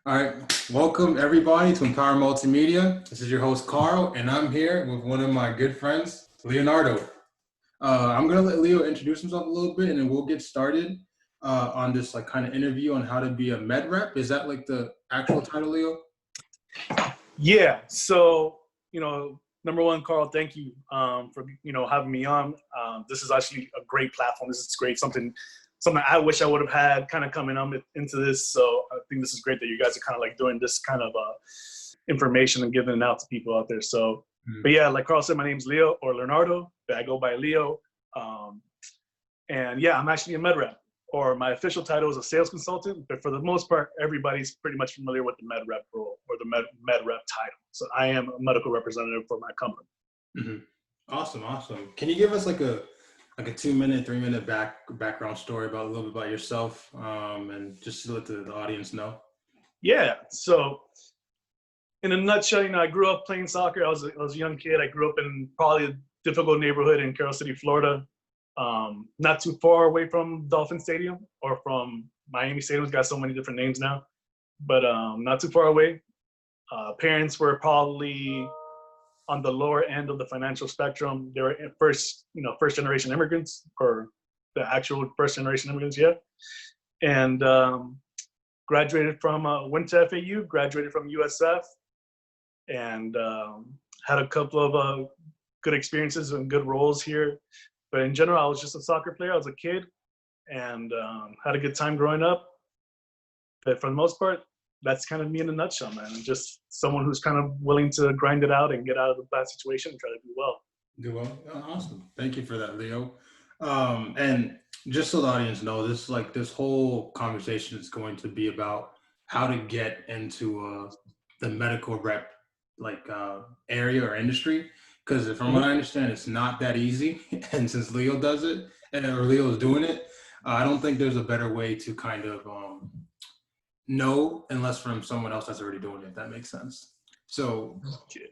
All right, welcome everybody to Empower Multimedia. This is your host Carl, and I'm here with one of my good friends, Leonardo. I'm gonna let Leo introduce himself a little bit, and then we'll get started on this like kind of interview on how to be a med rep. Is that like the actual title, Leo? Yeah. So, number one, Carl, thank you for having me on. This is actually a great platform. This is great. Something I wish I would have had kind of coming up into this. So I think this is great that you guys are kind of like doing this kind of information and giving it out to people out there. So, but yeah, like Carl said, my name's Leo or Leonardo, but I go by Leo. And yeah, I'm actually a med rep, or my official title is a sales consultant, but for the most part, everybody's pretty much familiar with the med rep role or the med rep title. So I am a medical representative for my company. Mm-hmm. Awesome. Can you give us like a 2-minute, 3-minute background story about a little bit about yourself, and just to let the audience know? Yeah. So in a nutshell, I grew up playing soccer. I was a young kid. I grew up in probably a difficult neighborhood in Carroll City, Florida. Not too far away from Dolphin Stadium or from Miami Stadium. It's got so many different names now, but not too far away. Parents were probably on the lower end of the financial spectrum. They were first generation immigrants, or the actual first generation immigrants, yeah. And graduated from, went to FAU, graduated from USF, and had a couple of good experiences and good roles here. But in general, I was just a soccer player. I was a kid and had a good time growing up. But for the most part, that's kind of me in a nutshell, man. I'm just someone who's kind of willing to grind it out and get out of a bad situation and try to do well. Awesome. Thank you for that, Leo. And just so the audience know, this whole conversation is going to be about how to get into the medical rep area or industry. Because from what I understand, it's not that easy. And since Leo does it, or Leo is doing it, I don't think there's a better way to kind of know unless from someone else that's already doing it, if that makes sense. So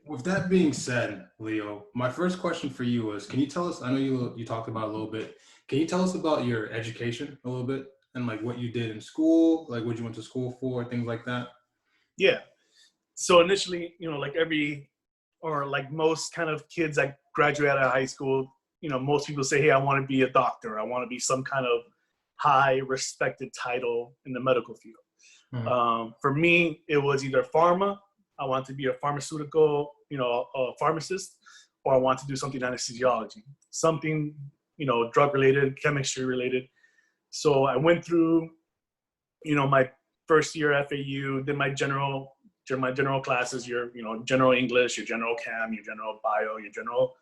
with that being said, Leo, my first question for you is, can you tell us, I know you talked about it a little bit, can you tell us about your education a little bit and like what you did in school, like what you went to school for, things like that? Yeah. So initially, like most kind of kids that graduate out of high school, most people say, hey, I want to be a doctor. I want to be some kind of high respected title in the medical field. For me, it was either pharma. I wanted to be a pharmaceutical, a pharmacist, or I want to do something in anesthesiology, something, drug related, chemistry related. So I went through, my first year at FAU, did my general classes, your general English, your general chem, your general bio, your general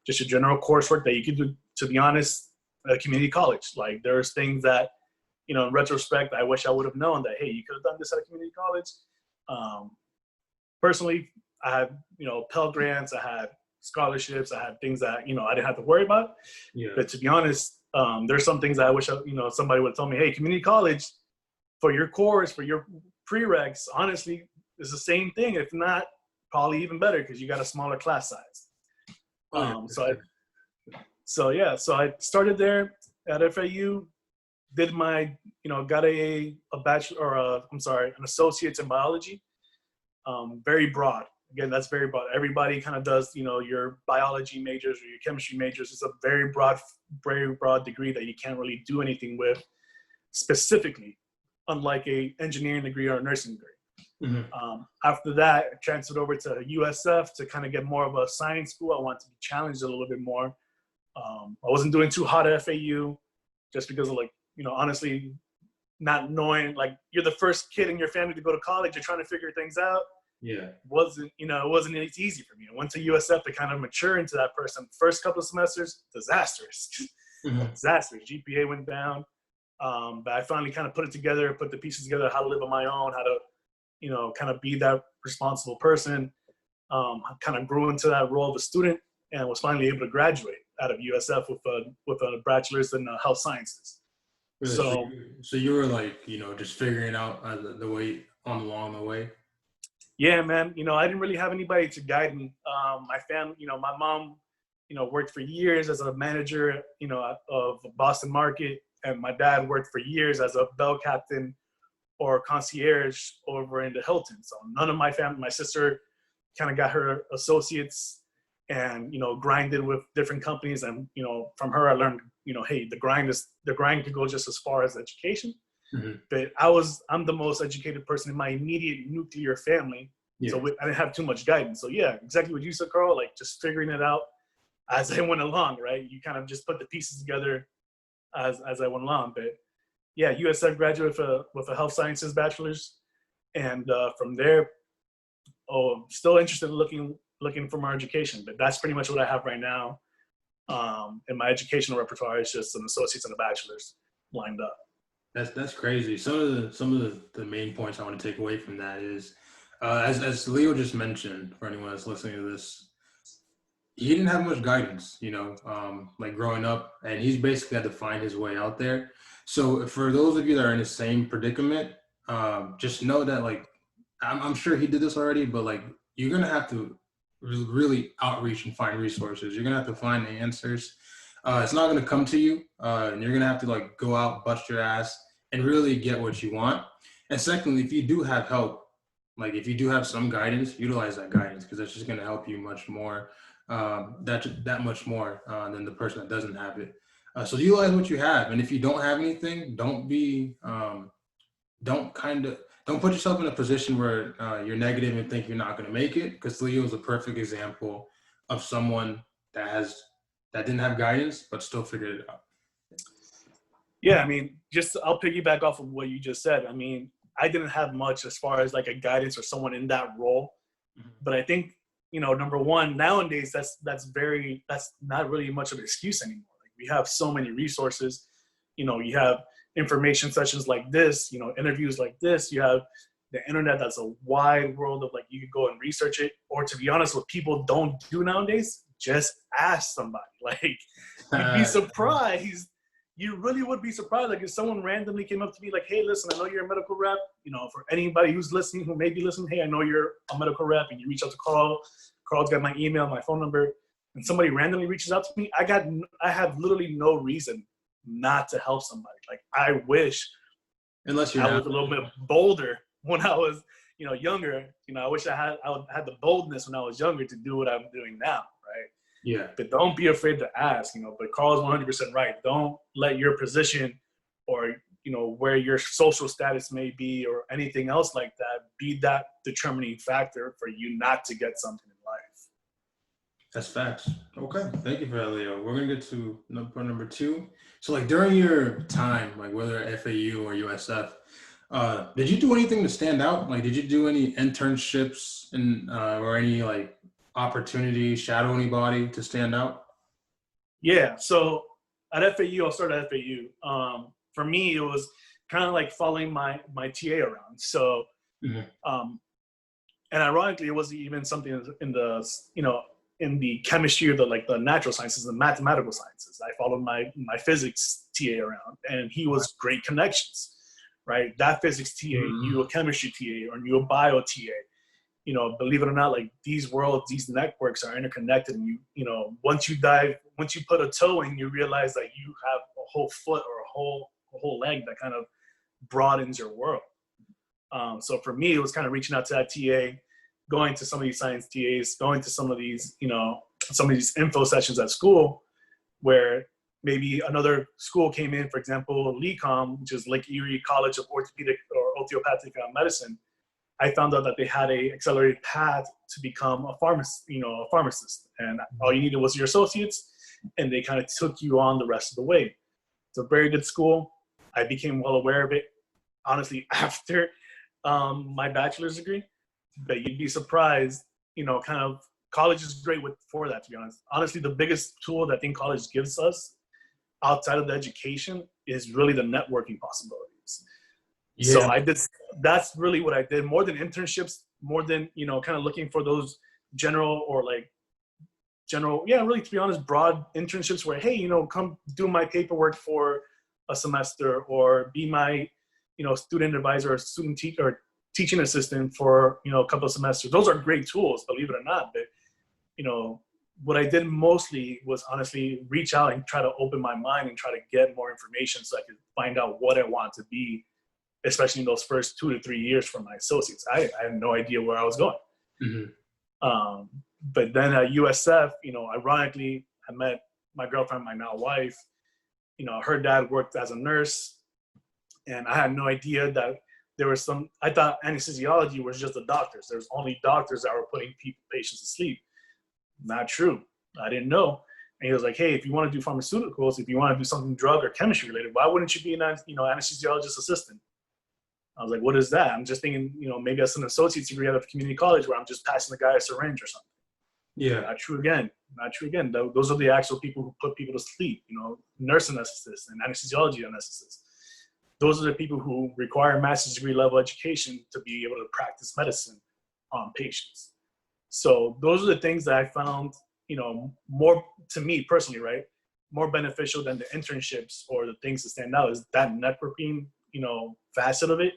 coursework that you could do, to be honest, at community college. Like there's things that, in retrospect, I wish I would have known that, hey, you could have done this at a community college. Personally, I had, Pell Grants, I had scholarships, I had things that, I didn't have to worry about. Yeah. But to be honest, there's some things that I wish, somebody would have told me, hey, community college, for your course, for your prereqs, honestly, it's the same thing, if not probably even better, because you got a smaller class size. So I started there at FAU, did my, got a bachelor, or an associate's in biology. Very broad. Again, that's very broad. Everybody kind of does, your biology majors or your chemistry majors. It's a very broad degree that you can't really do anything with specifically, unlike a engineering degree or a nursing degree. After that, I transferred over to USF to kind of get more of a science school. I wanted to be challenged a little bit more. I wasn't doing too hot at FAU just because of honestly, not knowing, you're the first kid in your family to go to college. You're trying to figure things out. Yeah. It wasn't easy for me. I went to USF to kind of mature into that person. First couple of semesters, disastrous. Disastrous. GPA went down. But I finally kind of put the pieces together, how to live on my own, how to, kind of be that responsible person. I kind of grew into that role of a student and was finally able to graduate out of USF with a bachelor's in health sciences. So you were just figuring out the way along the way. Yeah, man. I didn't really have anybody to guide me. My family, my mom, worked for years as a manager, of Boston Market, and my dad worked for years as a bell captain or concierge over in the Hilton. So none of my family, my sister kind of got her associates and, grinded with different companies. And, from her, I learned, hey, the grind could go just as far as education. Mm-hmm. But I'm the most educated person in my immediate nuclear family. Yeah. So I didn't have too much guidance. So yeah, exactly what you said, Carl, like just figuring it out as I went along, right? You kind of just put the pieces together as I went along. But yeah, USF graduate with a health sciences bachelor's. And from there, I'm still interested in looking for more education, but that's pretty much what I have right now. In my educational repertoire is just an associate's and a bachelor's lined up. That's crazy. Some of the main points I want to take away from that is, as Leo just mentioned, for anyone that's listening to this, he didn't have much guidance, like growing up, and he's basically had to find his way out there. So for those of you that are in the same predicament, just know that, like, I'm sure he did this already, but like, you're gonna have to really outreach and find resources. You're gonna have to find the answers. It's not gonna come to you, and you're gonna have to like go out, bust your ass, and really get what you want. And secondly, if you do have help, like if you do have some guidance, utilize that guidance, because that's just gonna help you much more, that much more than the person that doesn't have it. So utilize what you have, and if you don't have anything, don't put yourself in a position where you're negative and think you're not going to make it, because Leo is a perfect example of someone that didn't have guidance but still figured it out. Yeah, I mean, I'll piggyback off of what you just said. I mean, I didn't have much as far as like a guidance or someone in that role, but I think, number one, nowadays that's not really much of an excuse anymore. Like, we have so many resources. You have information sessions like this, interviews like this. You have the internet. That's a wide world of, like, you could go and research it. Or, to be honest, what people don't do nowadays, just ask somebody. Like, you'd be surprised. You really would be surprised. Like, if someone randomly came up to me like, hey, listen, I know you're a medical rep. For anybody who's listening, who may be listening, hey, I know you're a medical rep, and you reach out to Carl. Carl's got my email, my phone number, and somebody randomly reaches out to me. I have literally no reason not to help somebody. Like, I wish, unless I was a little bit bolder when I was, younger. I wish I had the boldness when I was younger to do what I'm doing now, right? Yeah. But don't be afraid to ask, But Carl's 100% right. Don't let your position or, where your social status may be or anything else like that be that determining factor for you not to get something in life. That's facts. Okay, thank you for that, Leo. We're gonna get to number two. So, like, during your time, like whether at FAU or USF, did you do anything to stand out? Like, did you do any internships or any like opportunity, shadow anybody to stand out? Yeah. So at FAU, I'll start at FAU. For me, it was kind of like following my TA around. So, and ironically, it wasn't even something in the in the chemistry or the natural sciences, the mathematical sciences. I followed my physics TA around, and he was great connections, right? That physics TA knew a chemistry TA or knew a bio TA. Believe it or not, like, these worlds, these networks are interconnected. And once you put a toe in, you realize that you have a whole foot or a whole leg that kind of broadens your world. So for me, it was kind of reaching out to that TA, going to some of these science TAs, going to some of these info sessions at school, where maybe another school came in, for example, LECOM, which is Lake Erie College of Orthopedic or Osteopathic Medicine. I found out that they had a accelerated path to become a pharmacist, and all you needed was your associates, and they kind of took you on the rest of the way. It's a very good school. I became well aware of it, honestly, after my bachelor's degree. But you'd be surprised, kind of, college is great for that, to be honest. Honestly, the biggest tool that I think college gives us outside of the education is really the networking possibilities. Yeah. So that's really what I did, more than internships, more than, kind of looking for those general, really, to be honest, broad internships where, hey, come do my paperwork for a semester, or be my, student advisor or student teacher, teaching assistant for, a couple of semesters. Those are great tools, believe it or not. But, what I did mostly was honestly reach out and try to open my mind and try to get more information so I could find out what I want to be especially in those first 2 to 3 years for my associates. I had no idea where I was going. But then at USF, ironically, I met my girlfriend, my now wife. Her dad worked as a nurse, and I had no idea that there was I thought anesthesiology was just the doctors. There's only doctors that were putting patients to sleep. Not true. I didn't know. And he was like, hey, if you want to do pharmaceuticals, if you want to do something drug or chemistry related, why wouldn't you be an anesthesiologist assistant? I was like, what is that? I'm just thinking, maybe that's an associate's degree out of community college where I'm just passing the guy a syringe or something. Yeah. Not true again. Those are the actual people who put people to sleep, nurse anesthetists and anesthesiology anesthetists. Those are the people who require master's degree level education to be able to practice medicine on patients. So those are the things that I found, more, to me personally, right, more beneficial than the internships or the things that stand out is that networking, facet of it.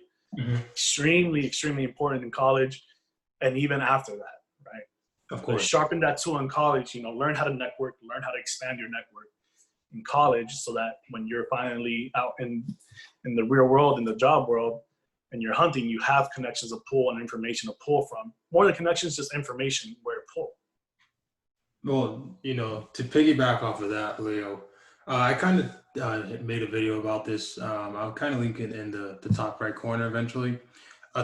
Extremely, extremely important in college and even after that, right? Of course. But sharpen that tool in college, learn how to network, learn how to expand your network in college so that when you're finally out in the real world, in the job world, and you're hunting, you have connections to pull and information to pull from. More than connections, just information where to pull. Well, to piggyback off of that, Leo, I kind of made a video about this. I'll kind of link it in the top right corner eventually,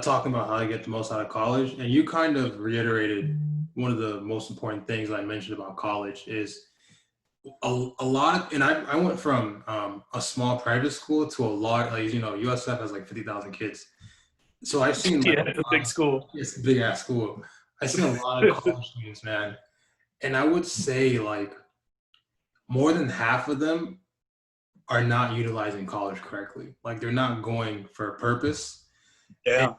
talking about how to get the most out of college. And you kind of reiterated one of the most important things I mentioned about college is a lot. And I went from a small private school to a lot, like, USF has like 50,000 kids. So I've seen it's a big school. It's a big ass school. I've seen a lot of college students, man. And I would say like more than half of them are not utilizing college correctly. Like they're not going for a purpose. Yeah.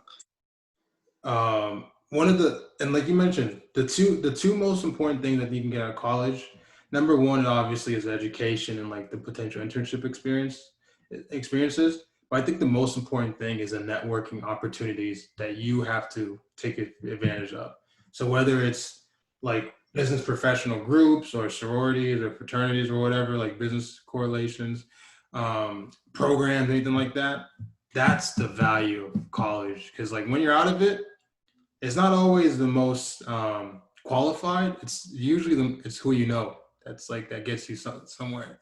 And, and like you mentioned, the two most important things that you can get out of college, number one, obviously, is education and like the potential internship experiences. But I think the most important thing is the networking opportunities that you have to take advantage of. So whether it's like business professional groups or sororities or fraternities or whatever, like business correlations, programs, anything like that, that's the value of college. Because like when you're out of it, it's not always the most qualified. It's usually it's who you know. That's like that gets you somewhere.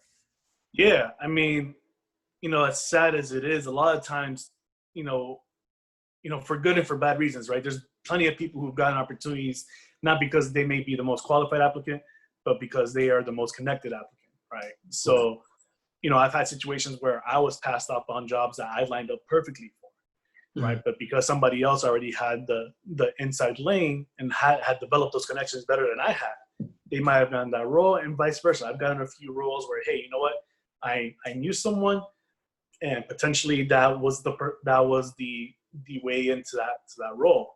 Yeah, I mean, as sad as it is, a lot of times, for good and for bad reasons, right? There's plenty of people who've gotten opportunities, not because they may be the most qualified applicant, but because they are the most connected applicant, right? So, I've had situations where I was passed up on jobs that I lined up perfectly for, right? But because somebody else already had the inside lane and had developed those connections better than I had, they might have gotten that role, and vice versa. I've gotten a few roles where, hey, you know what? I knew someone, and potentially that was the way into that role.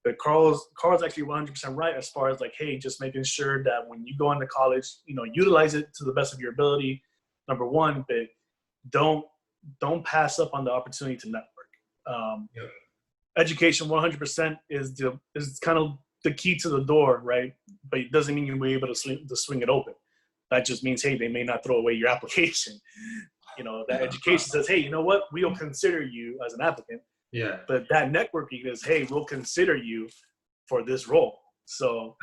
But Carl's actually 100% right as far as like, hey, just making sure that when you go into college, utilize it to the best of your ability. Number one, but don't pass up on the opportunity to network. Education 100% is kind of the key to the door, right? But it doesn't mean you'll be able to swing it open. That just means, hey, they may not throw away your application. That education says, hey, you know what? We'll consider you as an applicant. Yeah. But that networking is, hey, we'll consider you for this role. So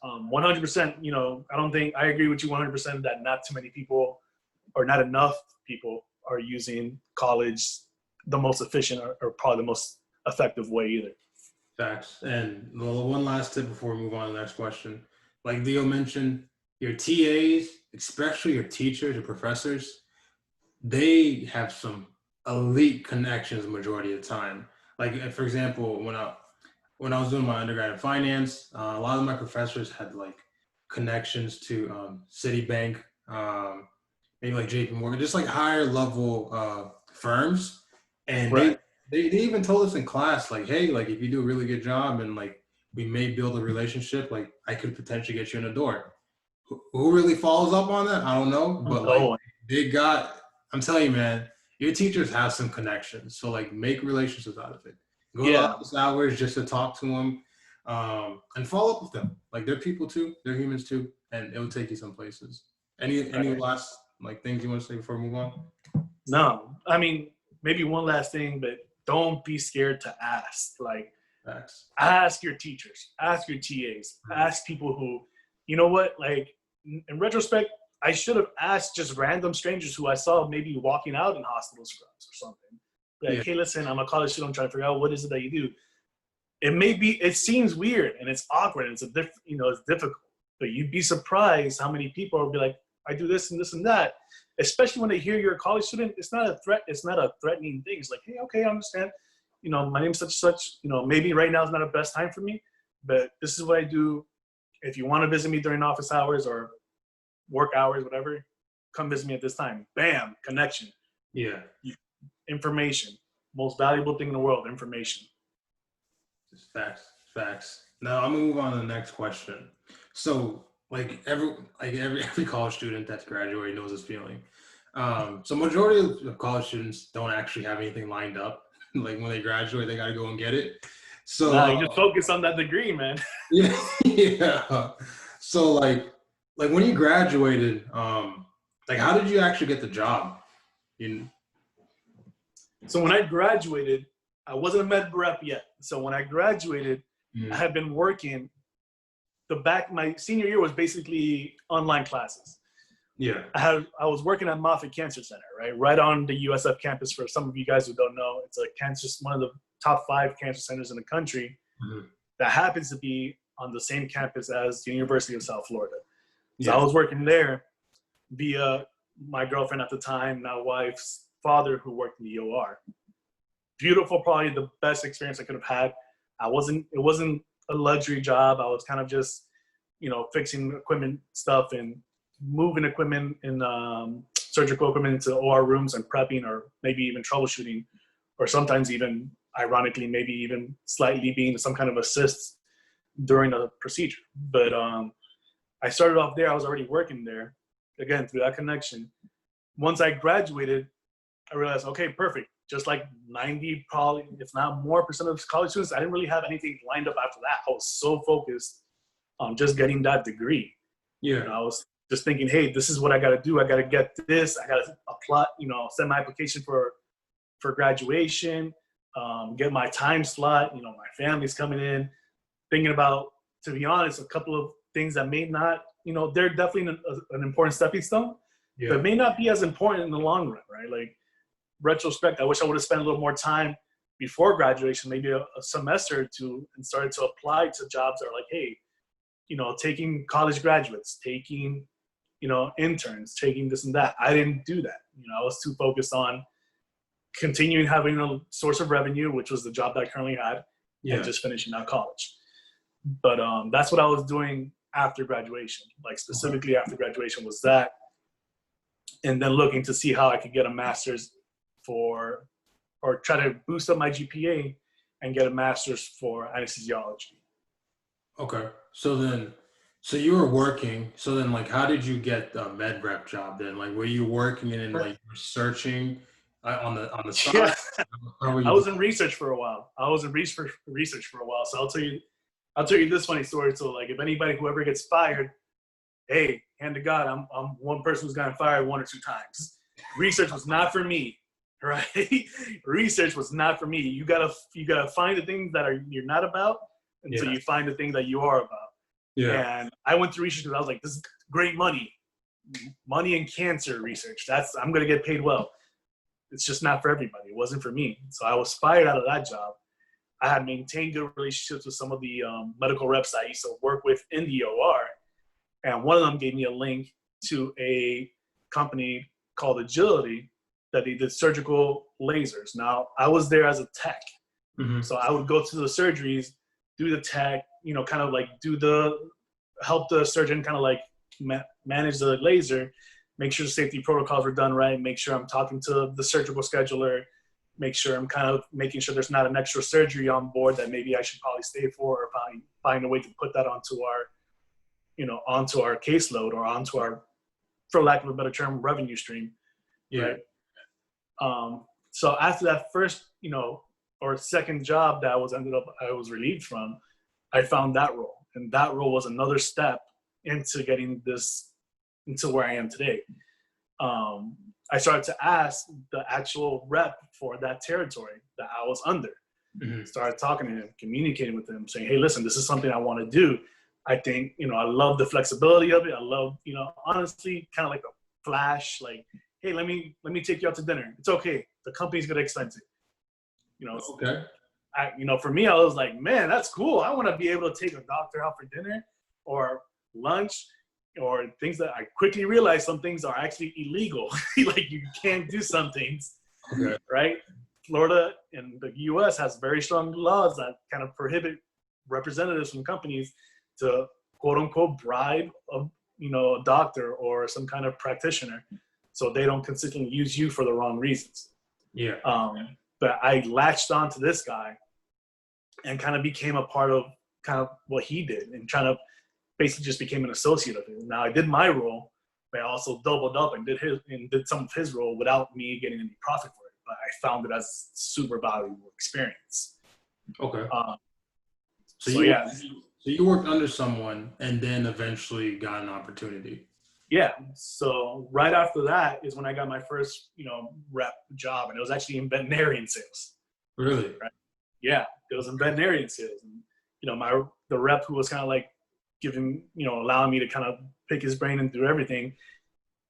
100%, I agree with you 100% that not too many people or not enough people are using college the most efficient or probably the most effective way either. Facts. And one last tip before we move on to the next question. Like Leo mentioned, your TAs, especially your teachers, your professors, they have some elite connections the majority of the time. Like, for example, when I was doing my undergrad in finance, a lot of my professors had like connections to Citibank, maybe like JP Morgan, just like higher level firms. And right. they even told us in class, like, hey, like if you do a really good job and like we may build a relationship, like I could potentially get you in the door. Who really follows up on that? I don't know. But like I'm telling you, man, your teachers have some connections. So like make relationships out of it. Go to office hours just to talk to them and follow up with them. Like they're people too. They're humans too. And it will take you some places. Any last like things you want to say before we move on? No, I mean, maybe one last thing, but don't be scared to ask. Like, Facts. ask your teachers, ask your TAs, ask people who, you know what, like, in retrospect, I should have asked just random strangers who I saw maybe walking out in hospital scrubs or something. Like, hey, listen, I'm a college student, I'm trying to figure out what is it that you do. It seems weird and it's awkward and it's difficult, but you'd be surprised how many people will be like, I do this and this and that. Especially when they hear you're a college student, it's not a threat. It's not a threatening thing. It's like, hey, okay, I understand. My name's such and such. Maybe right now is not the best time for me, but this is what I do. If you want to visit me during office hours or work hours, whatever, come visit me at this time. Bam, connection. Yeah. Information. Most valuable thing in the world, information. Just facts. Now I'm gonna move on to the next question. So every college student that's graduating knows this feeling. So majority of college students don't actually have anything lined up. Like when they graduate, they gotta go and get it. So you just focus on that degree, man. yeah. So like when you graduated, like how did you actually get the job? So when I graduated, I wasn't a med rep yet. So when I graduated, I had been working. My senior year was basically online classes. Yeah. I was working at Moffitt Cancer Center, right on the USF campus. For some of you guys who don't know, it's one of the top 5 cancer centers in the country that happens to be on the same campus as the University of South Florida. So I was working there via my girlfriend at the time, now wife's father, who worked in the OR. Beautiful, probably the best experience I could have had. It wasn't a luxury job. I was kind of just, fixing equipment stuff and moving equipment and surgical equipment into OR rooms and prepping, or maybe even troubleshooting, or sometimes even, ironically, maybe even slightly being some kind of assist during a procedure. But I started off there. I was already working there, again, through that connection. Once I graduated, I realized, okay, perfect. Just like 90, probably, if not more, % of college students, I didn't really have anything lined up after that. I was so focused on just getting that degree. Yeah. I was just thinking, hey, this is what I got to do. I got to get this. I got to apply, send my application for graduation, get my time slot. My family's coming in, thinking about, to be honest, a couple of things that may not, they're definitely an important stepping stone, but may not be as important in the long run, right? Like, retrospect, I wish I would have spent a little more time before graduation, maybe a semester or two, and started to apply to jobs that are like, hey, taking college graduates, taking, interns, taking this and that. I didn't do that. I was too focused on continuing having a source of revenue, which was the job that I currently had, and just finishing out college. But that's what I was doing after graduation, like specifically after graduation was that. And then looking to see how I could get a master's or try to boost up my GPA and get a master's for anesthesiology. Okay. So you were working. So then, like, how did you get the med rep job then? Like, were you working and like researching on the side? Yeah. I was in research for a while. So I'll tell you this funny story. So like, if anybody, whoever gets fired, hey, hand to God, I'm one person who's gotten fired 1 or 2 times. Research was not for me. Right? Research was not for me. You gotta find the things that you're not about until you find the things that you are about. Yeah. And I went to research because I was like, this is great money in cancer research. I'm gonna get paid well. It's just not for everybody. It wasn't for me. So I was fired out of that job. I had maintained good relationships with some of the medical reps I used to work with in the OR, and one of them gave me a link to a company called Agility that they did surgical lasers. Now, I was there as a tech. So I would go to the surgeries, do the tech, kind of like help the surgeon kind of like manage the laser, make sure the safety protocols were done right, make sure I'm talking to the surgical scheduler, make sure I'm kind of making sure there's not an extra surgery on board that maybe I should probably stay for, or probably find a way to put that onto our caseload, or onto our, for lack of a better term, revenue stream. Yeah. Right? So after that first, or second job that I was relieved from, I found that role. And that role was another step into getting into where I am today. I started to ask the actual rep for that territory that I was under. Started talking to him, communicating with him, saying, hey, listen, this is something I want to do. I think, I love the flexibility of it. I love, honestly, kind of like a flash, like, hey, let me take you out to dinner. It's okay. The company's going to expense it. Okay. For me, I was like, man, that's cool. I want to be able to take a doctor out for dinner or lunch or things that I quickly realized some things are actually illegal. Like you can't do some things, okay. Right? Florida and the U.S. has very strong laws that kind of prohibit representatives from companies to quote unquote bribe a doctor or some kind of practitioner, so they don't consistently use you for the wrong reasons. Yeah. But I latched on to this guy and kind of became a part of kind of what he did and trying to basically just became an associate of his. Now I did my role, but I also doubled up and did some of his role without me getting any profit for it. But I found it as super valuable experience. Okay. So you worked under someone and then eventually got an opportunity. Yeah. So right after that is when I got my first, rep job, and it was actually in veterinarian sales. Really? Right. Yeah, it was in veterinarian sales, and the rep who was kind of like giving, allowing me to kind of pick his brain and do everything,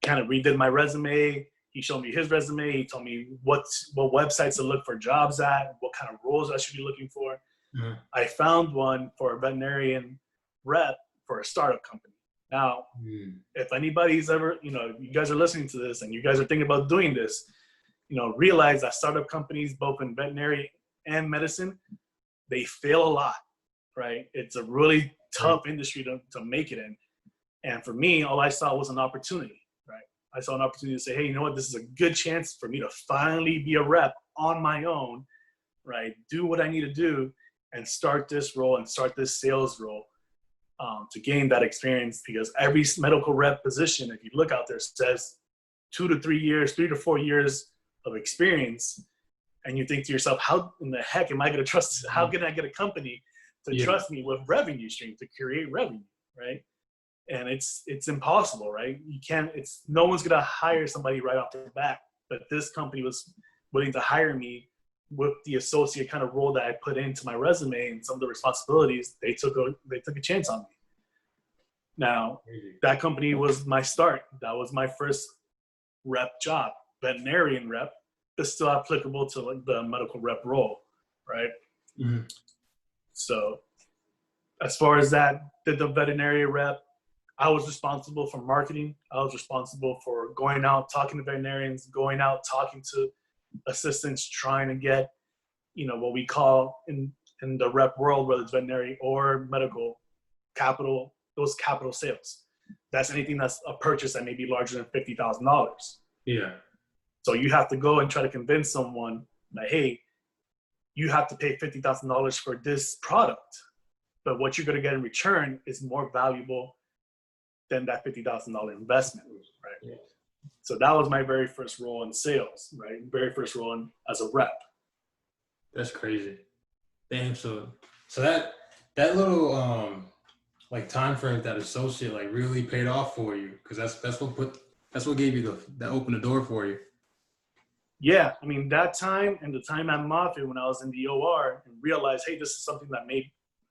kind of redid my resume. He showed me his resume. He told me what websites to look for jobs at, what kind of roles I should be looking for. Mm-hmm. I found one for a veterinarian rep for a startup company. Now, if anybody's ever, you guys are listening to this and you guys are thinking about doing this, realize that startup companies, both in veterinary and medicine, they fail a lot, right? It's a really tough industry to make it in. And for me, all I saw was an opportunity, right? I saw an opportunity to say, hey, you know what? This is a good chance for me to finally be a rep on my own, right? Do what I need to do and start this role and start this sales role to gain that experience, because every medical rep position, if you look out there, says 2 to 3 years, 3 to 4 years of experience. And you think to yourself, how in the heck am I going to trust? How can I get a company to trust me with revenue stream to create revenue, right? And it's impossible, right? You can't. No one's going to hire somebody right off the bat. But this company was willing to hire me with the associate kind of role that I put into my resume and some of the responsibilities. They took a chance on me. Now, that company was my start. That was my first rep job, veterinarian rep. It's still applicable to like the medical rep role, right? Mm-hmm. So as far as that, did the veterinary rep, I was responsible for marketing. I was responsible for going out, talking to veterinarians, going out, talking to assistants, trying to get, what we call in the rep world, whether it's veterinary or medical, capital, those capital sales. That's anything that's a purchase that may be larger than $50,000. Yeah. So you have to go and try to convince someone that, hey, you have to pay $50,000 for this product, but what you're going to get in return is more valuable than that $50,000 investment, right? Yeah. So that was my very first role in sales, right? Very first role as a rep. That's crazy. Damn. So that little like time frame, that associate like really paid off for you, because that's what gave you that opened the door for you. Yeah, I mean, that time and the time at Moffitt when I was in the OR and realized, hey, this is something that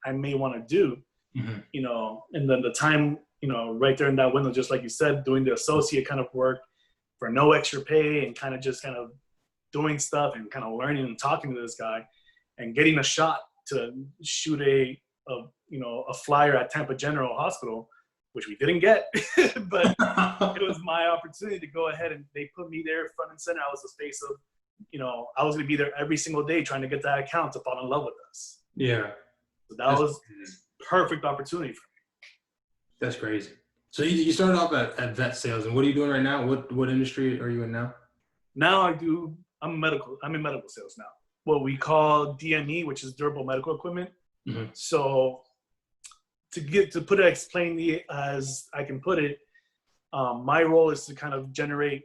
I may want to do, and then the time, right there in that window, just like you said, doing the associate kind of work for no extra pay and kind of doing stuff and kind of learning and talking to this guy and getting a shot to shoot a flyer at Tampa General Hospital, which we didn't get, but it was my opportunity to go ahead, and they put me there front and center. I was the face of, I was going to be there every single day trying to get that account to fall in love with us. Yeah. So that was perfect opportunity for me. That's crazy. So you started off at vet sales, and what are you doing right now? What industry are you in now? Now I'm in medical sales now. What we call DME, which is durable medical equipment. Mm-hmm. So explain as I can put it, my role is to kind of generate,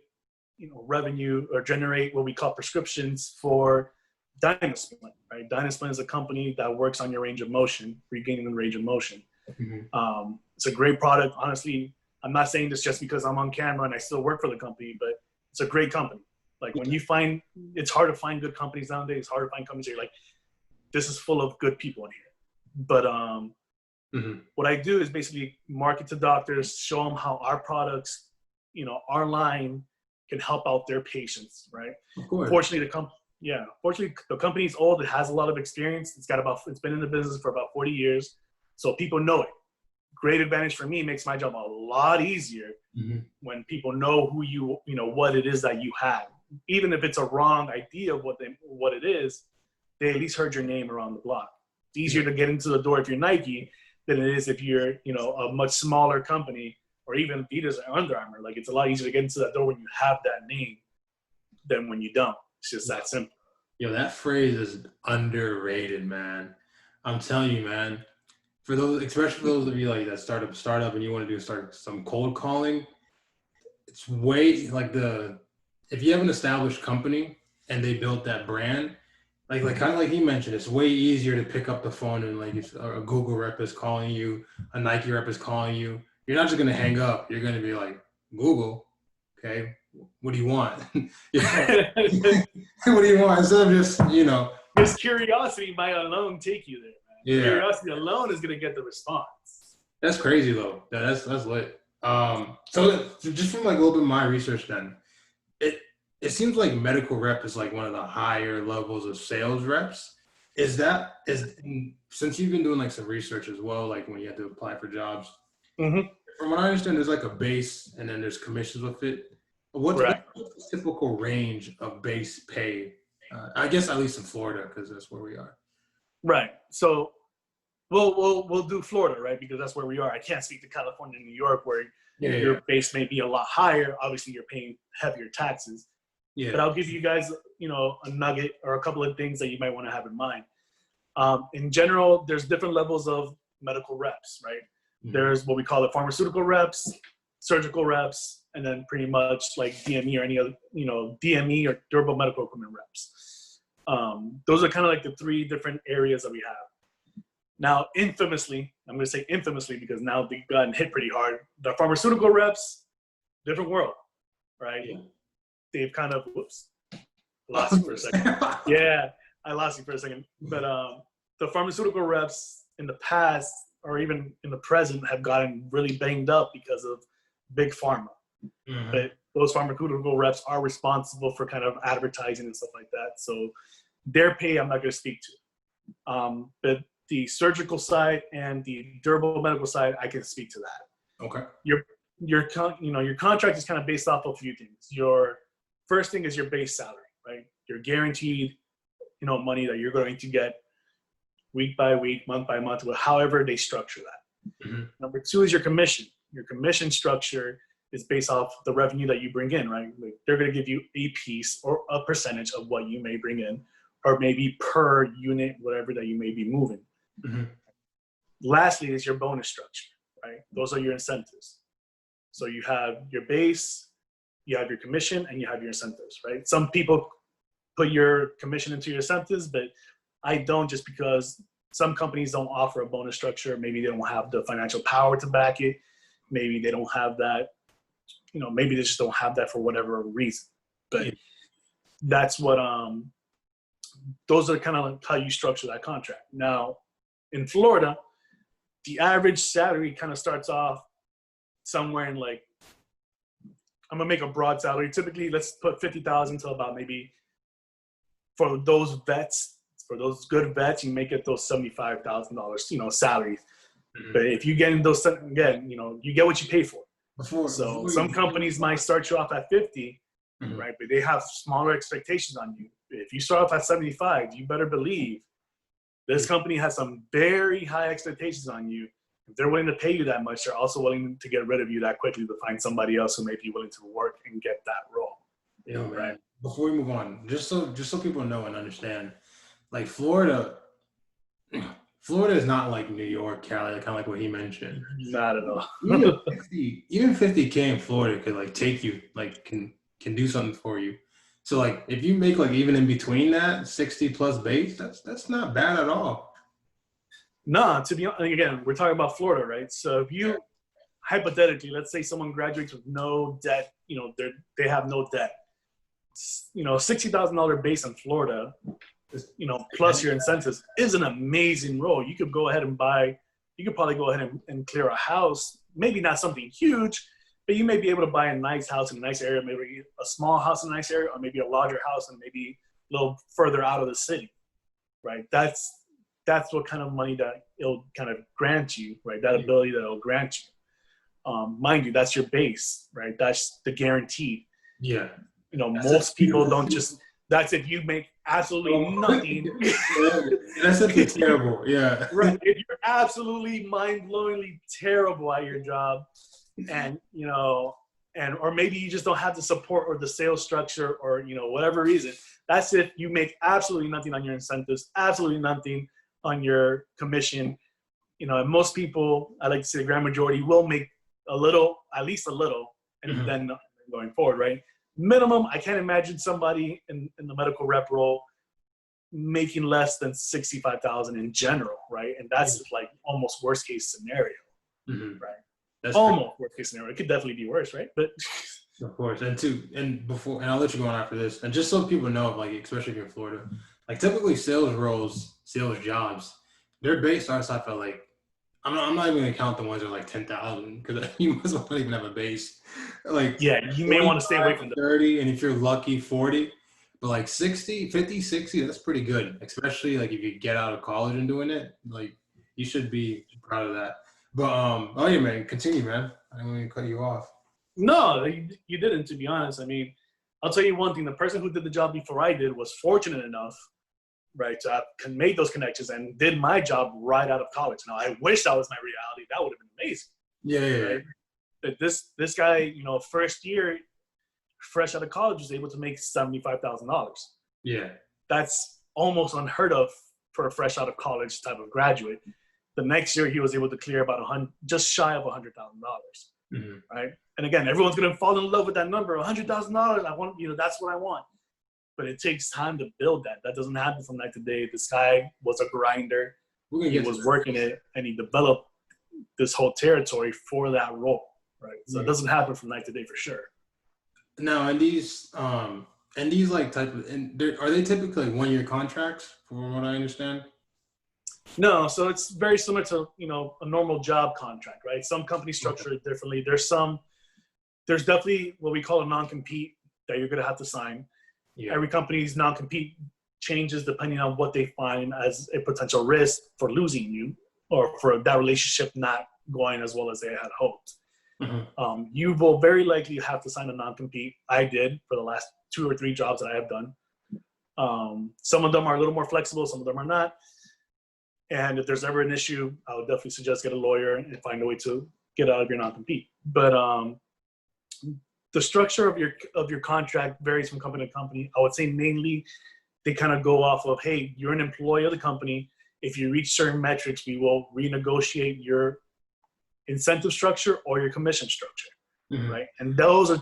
revenue or generate what we call prescriptions for Dynasplin, right? Dynasplin is a company that works on your range of motion, regaining the range of motion. Mm-hmm. It's a great product. Honestly, I'm not saying this just because I'm on camera and I still work for the company, but It's a great company. Like when you find, it's hard to find good companies nowadays. It's hard to find companies that you're like, this is full of good people in here. But what I do is basically market to doctors, show them how our products, you know, our line can help out their patients, right? Of course. Fortunately, the company's old. It has a lot of experience. It's been in the business for about 40 years. So people know it. Great advantage for me, makes my job a lot easier when people know who you know, what it is that you have. Even if it's a wrong idea of what it is, they at least heard your name around the block. It's easier to get into the door if you're Nike than it is if you're, you know, a much smaller company, or even Adidas or Under Armour. Like, it's a lot easier to get into that door when you have that name than when you don't. It's just that simple. Yo, that phrase is underrated, man. I'm telling you, man. For those, especially for those of you like that startup and you want to start some cold calling, it's way like if you have an established company and they built that brand, like kind of like he mentioned, it's way easier to pick up the phone and like if a Google rep is calling you, a Nike rep is calling you, you're not just gonna hang up. You're gonna be like, Google, okay, what do you want? What do you want? Instead of just, you know, this curiosity might alone take you there. Yeah. Curiosity alone is going to get the response. That's crazy though. That's lit. So just from like a little bit of my research, then it seems like medical rep is like one of the higher levels of sales reps. Since you've been doing like some research as well, like when you have to apply for jobs. From what I understand, there's like a base and then there's commissions with it. What's the typical range of base pay? I guess at least in Florida, because that's where we are. Right. So we'll do Florida, right? Because that's where we are. I can't speak to California and New York, where your base may be a lot higher. Obviously, you're paying heavier taxes. Yeah. But I'll give you guys, you know, a nugget or a couple of things that you might want to have in mind. In general, there's different levels of medical reps, right? There's what we call the pharmaceutical reps, surgical reps, and then pretty much like DME or any other, you know, DME or durable medical equipment reps. Those are kind of like the three different areas that we have. Now, infamously, I'm going to say infamously because now they've gotten hit pretty hard. The pharmaceutical reps, different world, right? Yeah. They've kind of, lost you for a second. Yeah, I lost you for a second. But the pharmaceutical reps in the past or even in the present have gotten really banged up because of big pharma. But those pharmaceutical reps are responsible for kind of advertising and stuff like that. So their pay, I'm not going to speak to. But the surgical side and the durable medical side, I can speak to that. Okay. Your contract is kind of based off of a few things. Your first thing is your base salary, right? You're guaranteed, you know, money that you're going to get week by week, month by month, however they structure that. Number two is your commission. Your commission structure is based off the revenue that you bring in, right? Like they're going to give you a piece or a percentage of what you may bring in, or maybe per unit, whatever that you may be moving. Lastly is your bonus structure, right? Those are your incentives. So you have your base, you have your commission, and you have your incentives, right? Some people put your commission into your incentives, but I don't, just because some companies don't offer a bonus structure. Maybe they don't have the financial power to back it. Maybe they don't have that, you know, maybe they just don't have that for whatever reason. But that's what, those are kind of like how you structure that contract. Now, in Florida, the average salary kind of starts off somewhere in like, I'm gonna make a broad salary. Typically, let's put 50,000 to about maybe, for those vets, for those good vets, you make it those $75,000, you know, salaries. But if you get in those, again, you know, you get what you pay for. So some companies might start you off at 50, right? But they have smaller expectations on you. If you start off at 75, you better believe this company has some very high expectations on you. If they're willing to pay you that much, they're also willing to get rid of you that quickly to find somebody else who may be willing to work and get that role. Yeah, man. Right. Before we move on, just so people know and understand, like Florida is not like New York, Cali, kind of like what he mentioned. Not at all. even 50K in Florida could like take you, like can do something for you. So like if you make like even in between that 60 plus base, that's not bad at all. No, to be honest, again, we're talking about Florida, right? So if you hypothetically, let's say someone graduates with no debt, you know, they have no debt. $60,000 base in Florida, plus your incentives is an amazing role. You could go ahead and you could probably go ahead and clear a house, maybe not something huge, but you may be able to buy a nice house in a nice area, maybe a small house in a nice area, or maybe a larger house and maybe a little further out of the city, right? That's what kind of money that it'll kind of grant you, right? That ability that it'll grant you. Mind you, that's your base, right? That's the guaranteed. Yeah. Most people don't just, that's if you make absolutely nothing. That's simply terrible. Yeah. Right. If you're absolutely mind-blowingly terrible at your job and, or maybe you just don't have the support or the sales structure or, whatever reason, that's if you make absolutely nothing on your incentives, absolutely nothing on your commission. And most people, I like to say the grand majority will make a little, at least a little, and then going forward, right? Minimum, I can't imagine somebody in the medical rep role making less than $65,000 in general, right? And that's like almost worst case scenario, right? That's almost worst case scenario. It could definitely be worse, right? But of course, and I'll let you go on after this. And just so people know, like especially if you're in Florida, like typically sales jobs, their base starts off at like, I'm not even gonna count the ones that are like 10,000 because you must not even have a base. Like you may want to stay away from 30, and if you're lucky, 40. But like 60, 50, 60, that's pretty good. Especially like if you get out of college and doing it, like you should be proud of that. But oh yeah, man, continue, man. I didn't want to cut you off. No, you didn't. To be honest, I mean, I'll tell you one thing: the person who did the job before I did was fortunate enough, right, to have made those connections and did my job right out of college. Now, I wish that was my reality. That would have been amazing. Yeah. Right? But this guy, first year, fresh out of college, was able to make $75,000. Yeah. That's almost unheard of for a fresh out of college type of graduate. The next year, he was able to clear about just shy of $100,000. Right? And again, everyone's gonna fall in love with that number, $100,000. I want, that's what I want. But it takes time to build that. That doesn't happen from night to day. This guy was a grinder. He was working it, and he developed this whole territory for that role, right? So it doesn't happen from night to day for sure. Now, and these like are they typically like 1-year contracts, from what I understand? No, so it's very similar to a normal job contract, right? Some companies structure it differently. There's definitely what we call a non-compete that you're gonna have to sign. Yeah. Every company's non-compete changes depending on what they find as a potential risk for losing you or for that relationship not going as well as they had hoped. You will very likely have to sign a non-compete. I did for the last 2 or 3 jobs that I have done. Some of them are a little more flexible, some of them are not. And if there's ever an issue, I would definitely suggest get a lawyer and find a way to get out of your non-compete. But the structure of your contract varies from company to company. I would say mainly they kind of go off of, hey, you're an employee of the company. If you reach certain metrics, we will renegotiate your incentive structure or your commission structure, right? And those are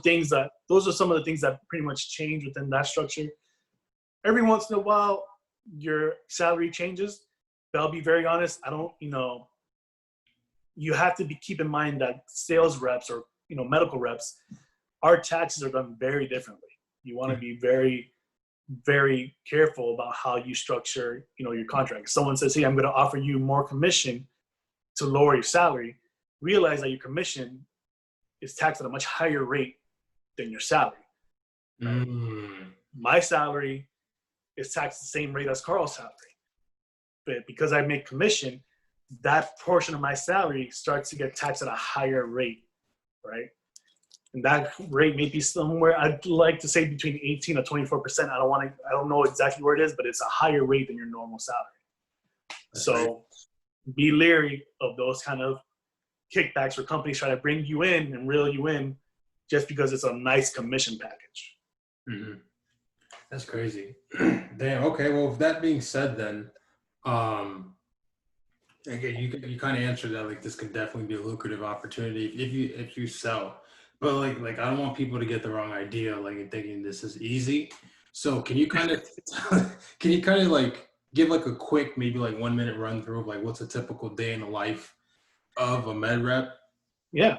some of the things that pretty much change within that structure. Every once in a while, your salary changes. But I'll be very honest, I don't, you have to keep in mind that sales reps or, medical reps, our taxes are done very differently. You want to be very, very careful about how you structure, your contract. If someone says, hey, I'm going to offer you more commission to lower your salary, realize that your commission is taxed at a much higher rate than your salary. Right? My salary is taxed the same rate as Carl's salary. But because I make commission, that portion of my salary starts to get taxed at a higher rate, right? And that rate may be somewhere, I'd like to say between 18 to 24%. I don't know exactly where it is, but it's a higher rate than your normal salary. That's so be leery of those kind of kickbacks where companies try to bring you in and reel you in just because it's a nice commission package. That's crazy. Damn. Okay. Well, with that being said, then, again, you kind of answered that. Like, this could definitely be a lucrative opportunity if you sell. But like I don't want people to get the wrong idea, like thinking this is easy. So can you kind of like give like a quick, maybe like 1 minute run through of like what's a typical day in the life of a med rep? Yeah.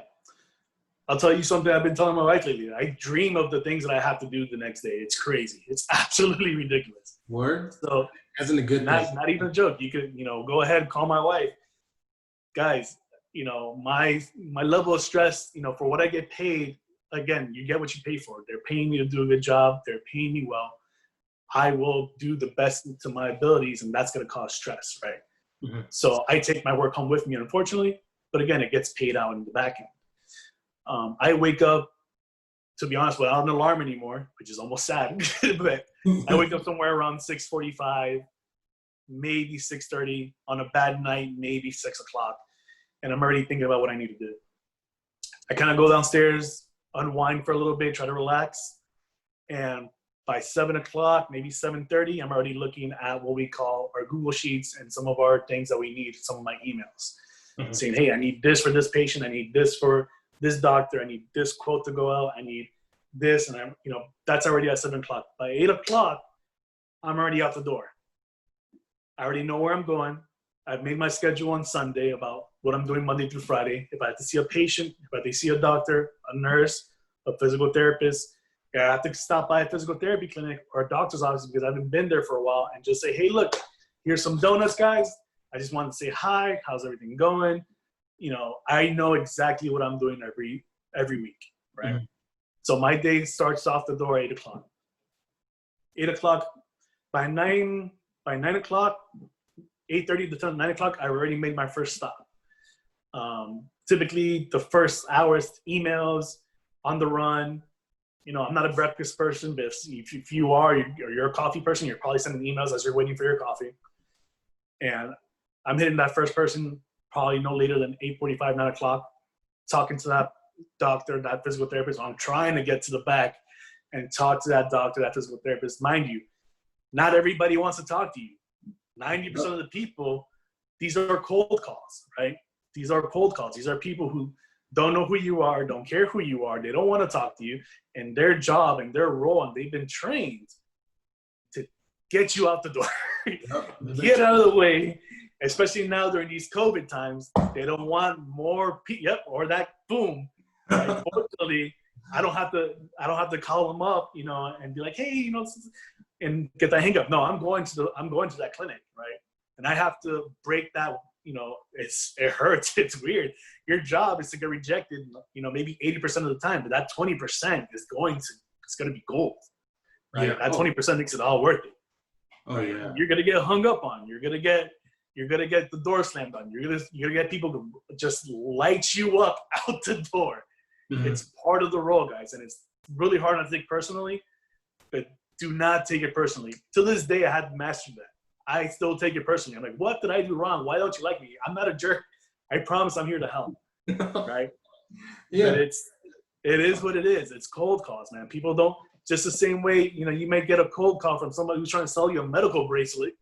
I'll tell you something I've been telling my wife lately. I dream of the things that I have to do the next day. It's crazy. It's absolutely ridiculous. Word? So As in a good thing. not even a joke. You could, go ahead, call my wife. Guys, my level of stress, for what I get paid, again, you get what you pay for. They're paying me to do a good job. They're paying me well. I will do the best to my abilities, and that's going to cause stress, right? Mm-hmm. So I take my work home with me, unfortunately, but again, it gets paid out in the back end. I wake up, to be honest, without an alarm anymore, which is almost sad, but I wake up somewhere around 6:45, maybe 6:30, on a bad night, maybe 6 o'clock, and I'm already thinking about what I need to do. I kind of go downstairs, unwind for a little bit, try to relax, and by 7 o'clock, maybe 7:30, I'm already looking at what we call our Google Sheets and some of our things that we need, some of my emails, saying, hey, I need this for this patient, I need this for this doctor, I need this quote to go out, I need this, and that's already at 7 o'clock. By 8 o'clock, I'm already out the door. I already know where I'm going. I've made my schedule on Sunday about what I'm doing Monday through Friday. If I have to see a patient, if I have to see a doctor, a nurse, a physical therapist, I have to stop by a physical therapy clinic or a doctor's office because I haven't been there for a while, and just say, hey, look, here's some donuts, guys. I just wanted to say hi. How's everything going? I know exactly what I'm doing every week, right? Mm-hmm. So my day starts off the door 8 o'clock. 8 o'clock, by 9 o'clock, 8:30 to 9 o'clock, I already made my first stop. Typically, the first hour is emails, on the run. I'm not a breakfast person, but if you are, you're a coffee person, you're probably sending emails as you're waiting for your coffee. And I'm hitting that first person probably no later than 8:45, 9 o'clock, talking to that doctor, that physical therapist. I'm trying to get to the back and talk to that doctor, that physical therapist. Mind you, not everybody wants to talk to you. 90% of the people, these are cold calls, right? These are cold calls. These are people who don't know who you are, don't care who you are. They don't want to talk to you. And their job and their role, and they've been trained to get you out the door. Get out of the way, especially now during these COVID times. They don't want more or that boom. Right? Fortunately, I don't have to call them up, and be like, hey, and get that hang up. No, I'm going to that clinic, right? And I have to break that. It hurts. It's weird. Your job is to get rejected, maybe 80% of the time, but that 20% is going to be gold, right? Yeah. That 20% makes it all worth it. Oh yeah. You're gonna get hung up on. You're gonna get the door slammed on. You're gonna get people to just light you up out the door. Mm-hmm. It's part of the role, guys, and it's really hard not to take personally, but do not take it personally. To this day, I haven't mastered that. I still take it personally. I'm like, what did I do wrong? Why don't you like me? I'm not a jerk. I promise I'm here to help. Right? Yeah. But it is what it is. It's cold calls, man. People don't, just the same way, you may get a cold call from somebody who's trying to sell you a medical bracelet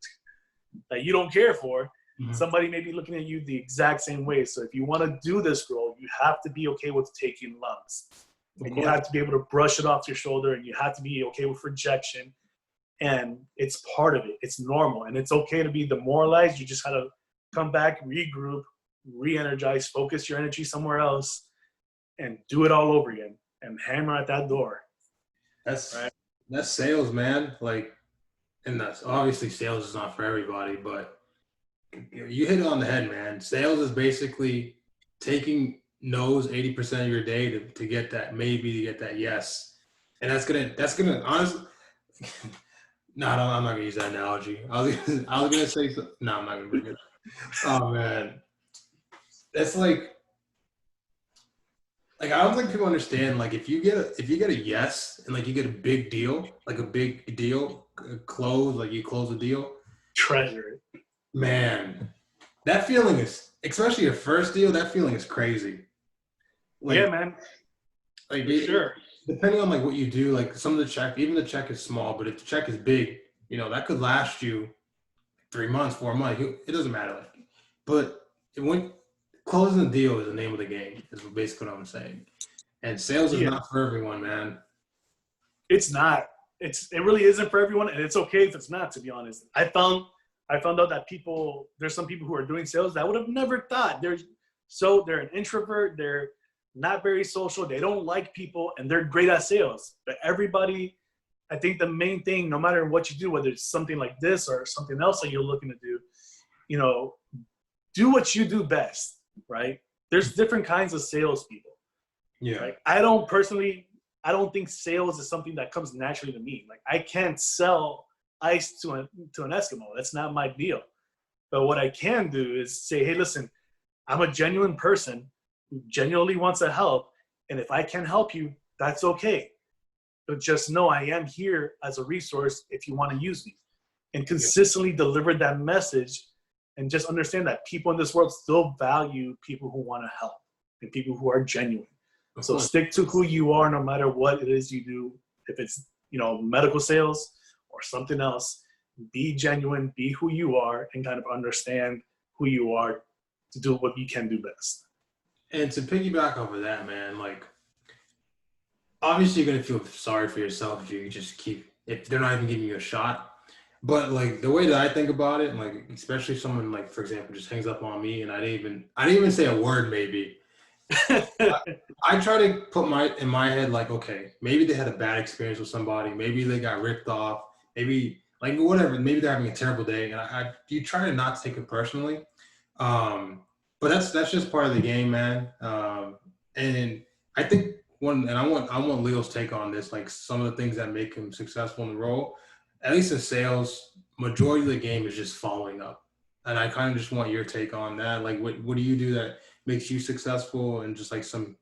that you don't care for. Mm-hmm. Somebody may be looking at you the exact same way. So if you want to do this role, you have to be okay with taking lumps. And you have to be able to brush it off your shoulder, and you have to be okay with rejection. And it's part of it. It's normal. And it's okay to be demoralized. You just got to come back, regroup, re-energize, focus your energy somewhere else, and do it all over again and hammer at that door. That's sales, man. And that's obviously sales is not for everybody, but you hit it on the head, man. Sales is basically taking no's 80% of your day to get that maybe, to get that yes. And that's gonna honestly. No, I'm not gonna use that analogy. I was gonna say something. No, I'm not gonna bring it. Oh man, that's like I don't think people understand. If you get a yes and you get a big deal, close, you close a deal, treasure it. Man, that feeling is, especially your first deal. That feeling is crazy. Yeah, man. Sure. Depending on what you do, some of the check, even the check is small, but if the check is big, that could last you 3 months, 4 months. It doesn't matter. But when closing the deal is the name of the game, is basically what I'm saying. And sales is not for everyone, man. It's not. It really isn't for everyone, and it's okay if it's not. To be honest, I found out that there's some people who are doing sales that I would have never thought. They're an introvert. not very social. They don't like people, and they're great at sales. But everybody, I think the main thing, no matter what you do, whether it's something like this or something else that you're looking to do, you know, do what you do best, right? There's different kinds of salespeople. Yeah. Right? I don't think sales is something that comes naturally to me. Like, I can't sell ice to an Eskimo. That's not my deal. But what I can do is say, hey, listen, I'm a genuine person who genuinely wants to help. And if I can help you, that's okay. But just know I am here as a resource if you want to use me. And consistently deliver that message, and just understand that people in this world still value people who want to help and people who are genuine. So stick to who you are, no matter what it is you do. If it's, medical sales or something else, be genuine, be who you are, and kind of understand who you are to do what you can do best. And to piggyback off of that, man, like, obviously you're going to feel sorry for yourself if they're not even giving you a shot. But like the way that I think about it, like, especially if someone, like, for example, just hangs up on me and I didn't even say a word, maybe. I try to put in my head, like, okay, maybe they had a bad experience with somebody, maybe they got ripped off, maybe like whatever, maybe they're having a terrible day, and you try to not take it personally. But that's just part of the game, man. And I think I want Leo's take on this, like some of the things that make him successful in the role. At least in sales, majority of the game is just following up. And I kind of just want your take on that. Like, what do you do that makes you successful, and just like some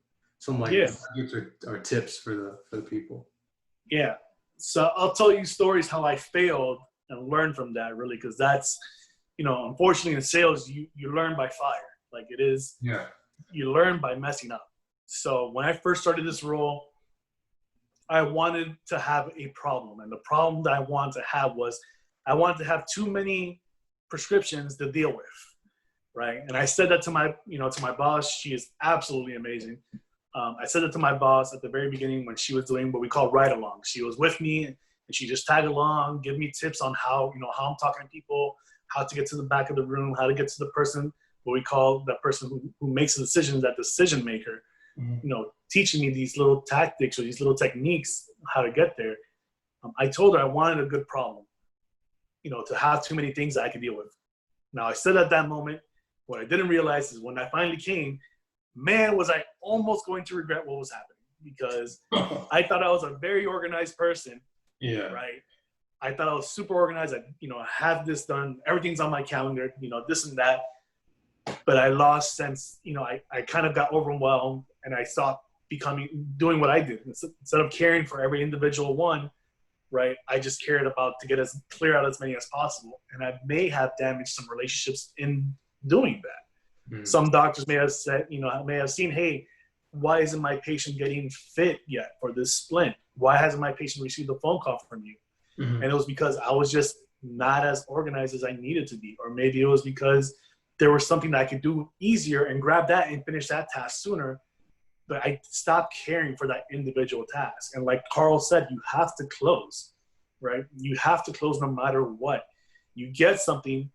nuggets or tips for the people? Yeah. So I'll tell you stories how I failed and learn from that, really, because that's, unfortunately in sales, you learn by fire. Like it is, you learn by messing up. So when I first started this role, I wanted to have a problem. And the problem that I wanted to have was I wanted to have too many prescriptions to deal with, right? And I said that to my boss. She is absolutely amazing. I said it to my boss at the very beginning when she was doing what we call ride-along. She was with me, and she just tagged along, give me tips on how I'm talking to people, how to get to the back of the room, how to get to the person, what we call that person who makes the decisions, that decision maker. Teaching me these little tactics or these little techniques, how to get there. I told her I wanted a good problem, to have too many things that I could deal with. Now, I said at that moment, what I didn't realize is when I finally came, man, was I almost going to regret what was happening, because I thought I was a very organized person. Yeah. Right. I thought I was super organized. I have this done. Everything's on my calendar, this and that. But I lost sense, I kind of got overwhelmed, and I stopped doing what I did. Instead of caring for every individual one, right, I just cared about to clear out as many as possible. And I may have damaged some relationships in doing that. Mm-hmm. Some doctors may have said, may have seen, hey, why isn't my patient getting fit yet for this splint? Why hasn't my patient received a phone call from you? Mm-hmm. And it was because I was just not as organized as I needed to be. Or maybe it was because there was something that I could do easier and grab that and finish that task sooner. But I stopped caring for that individual task. And like Carl said, you have to close, right? You have to close no matter what. You get something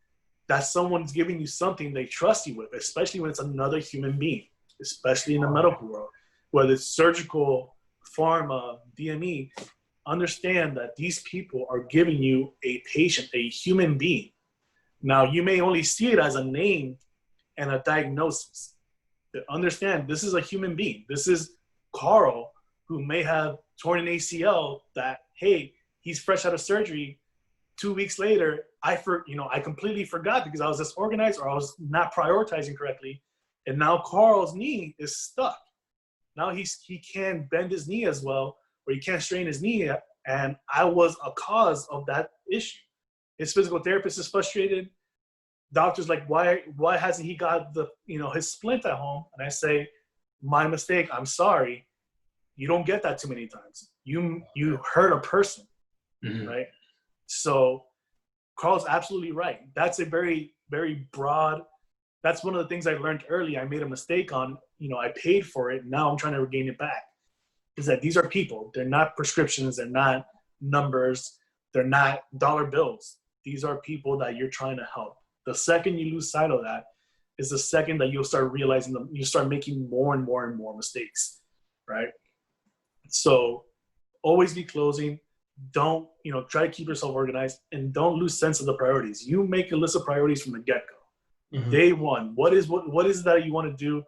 that someone's giving you something they trust you with, especially when it's another human being, especially in the medical world, whether it's surgical, pharma, DME. Understand that these people are giving you a patient, a human being. Now, you may only see it as a name and a diagnosis. But understand, this is a human being. This is Carl, who may have torn an ACL that, hey, he's fresh out of surgery. 2 weeks later, I completely forgot because I was disorganized or I was not prioritizing correctly. And now Carl's knee is stuck. Now he can't bend his knee as well, or he can't straighten his knee. And I was a cause of that issue. His physical therapist is frustrated. Doctor's like, why hasn't he got his splint at home? And I say, my mistake. I'm sorry. You don't get that too many times. You hurt a person, mm-hmm. right? So Carl's absolutely right. That's a very, very broad. That's one of the things I learned early. I made a mistake on. I paid for it. Now I'm trying to regain it back. Is that these are people. They're not prescriptions. They're not numbers. They're not dollar bills. These are people that you're trying to help. The second you lose sight of that, is the second that you'll start realizing them. You start making more and more and more mistakes, right? So always be closing. Don't, try to keep yourself organized, and don't lose sense of the priorities. You make a list of priorities from the get-go. Mm-hmm. Day one, what is it that you want to do?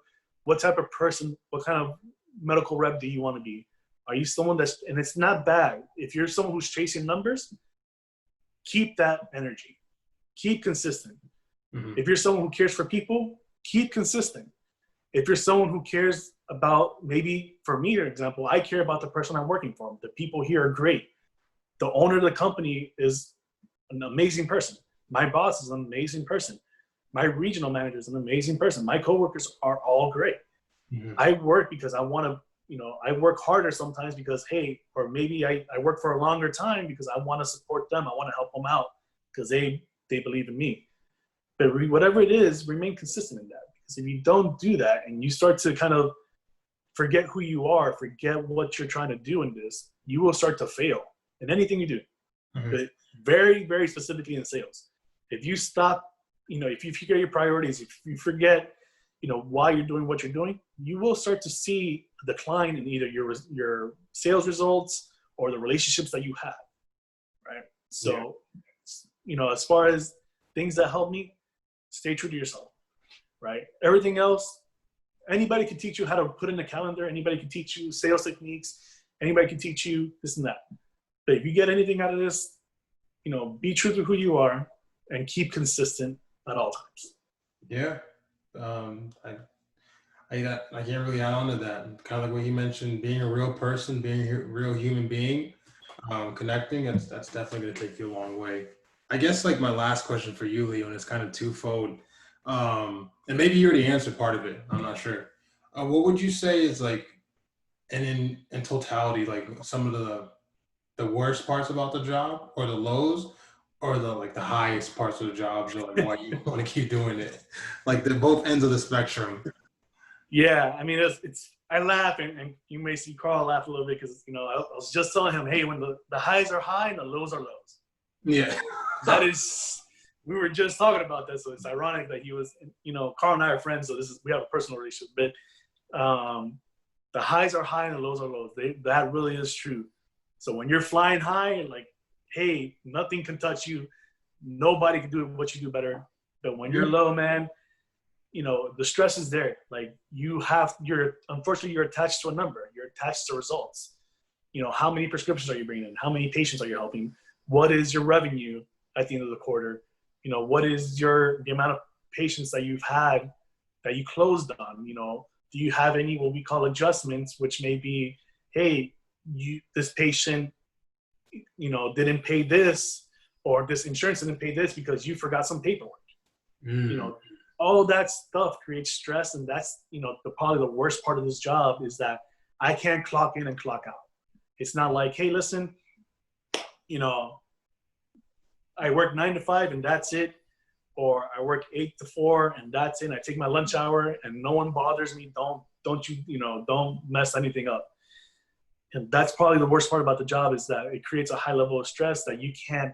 What type of person, what kind of medical rep do you want to be? Are you someone and it's not bad. If you're someone who's chasing numbers, keep that energy. Keep consistent. Mm-hmm. If you're someone who cares for people, keep consistent. If you're someone who cares about, maybe for me, for example, I care about the person I'm working for. The people here are great. The owner of the company is an amazing person. My boss is an amazing person. My regional manager is an amazing person. My coworkers are all great. Mm-hmm. I work because I want to, I work harder sometimes because, hey, or maybe I work for a longer time because I want to support them. I want to help them out because they believe in me. But whatever it is, remain consistent in that. Because if you don't do that and you start to kind of forget who you are, forget what you're trying to do in this, you will start to fail in anything you do. Mm-hmm. But very, very specifically in sales. If you stop, if you forget your priorities, if you forget, why you're doing what you're doing, you will start to see a decline in either your sales results or the relationships that you have, right? So, as far as things that help me, stay true to yourself, right? Everything else, anybody can teach you how to put in a calendar. Anybody can teach you sales techniques. Anybody can teach you this and that. But if you get anything out of this, be true to who you are and keep consistent at all times. Yeah. I can't really add on to that. Kind of like what you mentioned, being a real person, being a real human being, connecting, that's definitely going to take you a long way. I guess like my last question for you, Leo, and it's kind of twofold. And maybe you already answered part of it. I'm not sure. What would you say is like, and in totality, like some of the worst parts about the job, or the lows, or the highest parts of the job, so like why you want to keep doing it, like the both ends of the spectrum. Yeah, I mean, I laugh, and you may see Carl laugh a little bit because, I was just telling him, hey, when the highs are high and the lows are lows. Yeah. We were just talking about that, so it's ironic that he was, Carl and I are friends, so we have a personal relationship, but the highs are high and the lows are lows. That really is true. So when you're flying high, like, hey, nothing can touch you. Nobody can do what you do better. But when you're low, man, the stress is there. Like unfortunately, you're attached to a number. You're attached to results. How many prescriptions are you bringing in? How many patients are you helping? What is your revenue at the end of the quarter? What is the amount of patients that you've had that you closed on? Do you have any, what we call adjustments, which may be, hey, this patient, didn't pay this, or this insurance didn't pay this because you forgot some paperwork. All that stuff creates stress, and that's probably the worst part of this job is that I can't clock in and clock out. It's not like, hey, listen, I work 9 to 5 and that's it, or I work 8 to 4 and that's it. I take my lunch hour and no one bothers me. Don't mess anything up. And that's probably the worst part about the job is that it creates a high level of stress that you can't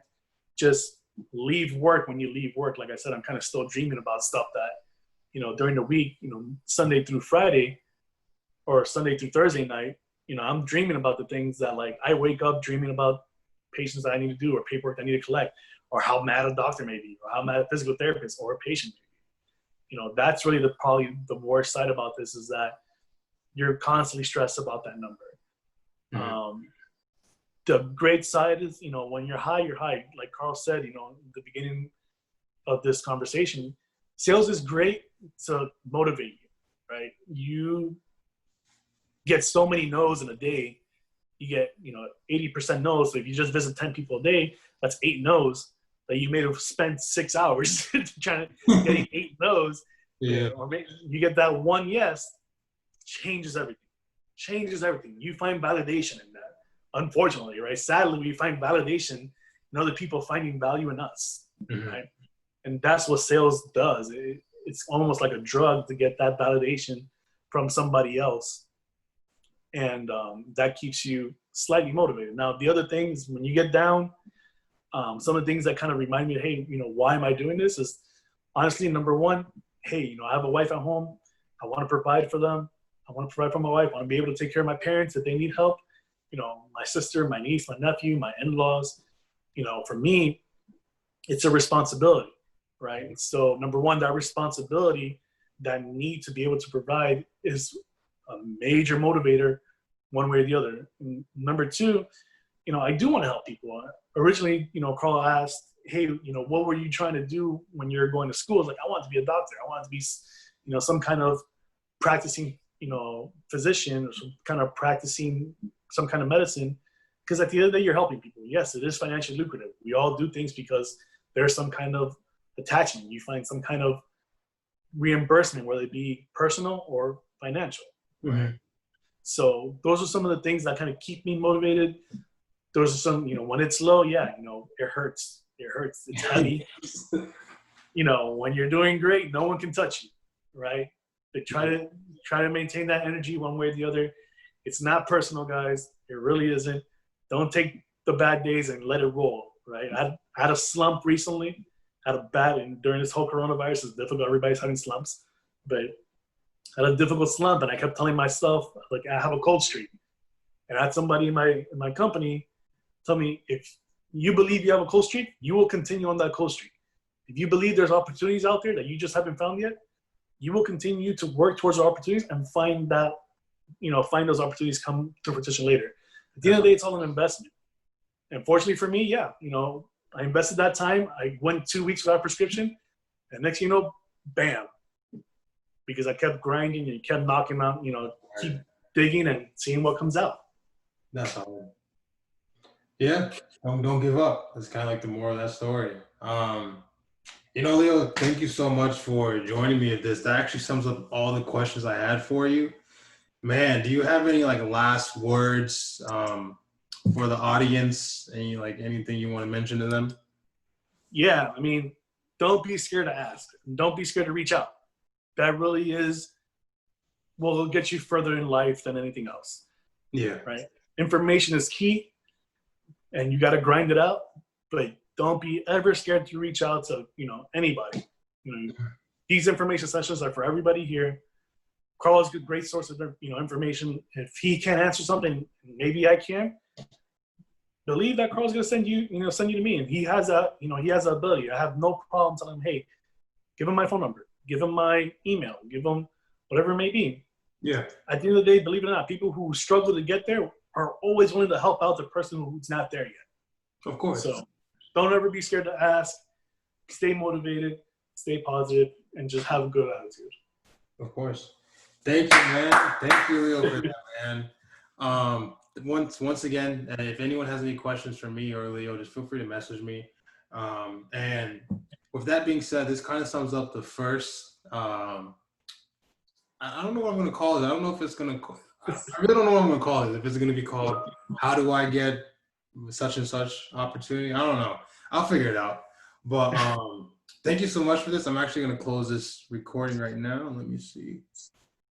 just leave work when you leave work. Like I said, I'm kind of still dreaming about stuff that, during the week, Sunday through Friday or Sunday through Thursday night, I'm dreaming about the things that, like, I wake up dreaming about patients that I need to do or paperwork I need to collect, or how mad a doctor may be, or how mad a physical therapist or a patient may be. That's really probably the worst side about this is that you're constantly stressed about that number. Mm-hmm. The great side is, when you're high, you're high. Like Carl said, in the beginning of this conversation, sales is great to motivate you, right? You get so many no's in a day. You get, 80% no's. So if you just visit 10 people a day, that's 8 no's that you may have spent 6 hours trying to get 8 no's. Yeah. Or maybe you get that one yes, changes everything. You find validation in that. Unfortunately, right? Sadly, we find validation in other people finding value in us, mm-hmm. right? And that's what sales does. It's almost like a drug to get that validation from somebody else. And that keeps you slightly motivated. Now, the other things, when you get down, some of the things that kind of remind me, hey, why am I doing this is honestly, number one, hey, I have a wife at home. I want to provide for them. I want to provide for my wife. I want to be able to take care of my parents if they need help. My sister, my niece, my nephew, my in-laws. For me, it's a responsibility, right? So number one, that responsibility, that need to be able to provide is a major motivator one way or the other. And number two, I do want to help people. Originally, Carl asked, hey, what were you trying to do when you're going to school? Like, I wanted to be a doctor. I wanted to be, some kind of practicing, physician, or some kind of practicing some kind of medicine. Because at the end of the day, you're helping people. Yes, it is financially lucrative. We all do things because there's some kind of attachment. You find some kind of reimbursement, whether it be personal or financial. Mm-hmm. So those are some of the things that kind of keep me motivated. Those are some, when it's low, yeah, it hurts. It hurts. It's heavy. When you're doing great, no one can touch you, right? But try to maintain that energy one way or the other. It's not personal, guys. It really isn't. Don't take the bad days and let it roll, right? I had a slump recently. And during this whole coronavirus, it's difficult. Everybody's having slumps, but I had a difficult slump, and I kept telling myself, like, I have a cold streak. And I had somebody in my company tell me, if you believe you have a cold streak, you will continue on that cold streak. If you believe there's opportunities out there that you just haven't found yet, you will continue to work towards those opportunities and find those opportunities come to fruition later. At the end of the day, it's all an investment. And fortunately for me, yeah, I invested that time. I went 2 weeks without prescription, and next thing you know, bam. Because I kept grinding and kept knocking out, keep digging and seeing what comes out. That's all. Yeah, don't give up. That's kind of like the moral of that story. Leo, thank you so much for joining me at this. That actually sums up all the questions I had for you. Man, do you have any last words for the audience? Anything you want to mention to them? Yeah, don't be scared to ask. Don't be scared to reach out. That really is what will get you further in life than anything else. Yeah. Right? Information is key, and you got to grind it out, but don't be ever scared to reach out to, anybody. These information sessions are for everybody here. Carl is a great source of, information. If he can't answer something, maybe I can. Believe that Carl's going to send you to me, and he has the ability. I have no problem telling him, hey, give him my phone number, give him my email, give him whatever it may be. Yeah. At the end of the day, believe it or not, people who struggle to get there are always willing to help out the person who's not there yet. Of course. So don't ever be scared to ask. Stay motivated, stay positive, and just have a good attitude. Of course. Thank you, man. Thank you, Leo, for that, man. Once again, if anyone has any questions for me or Leo, just feel free to message me. And with that being said, this kind of sums up the first. I don't know what I'm going to call it. I don't know if it's going to. I really don't know what I'm going to call it. If it's going to be called "How do I get such and such opportunity?" I don't know. I'll figure it out. But thank you so much for this. I'm actually going to close this recording right now. Let me see.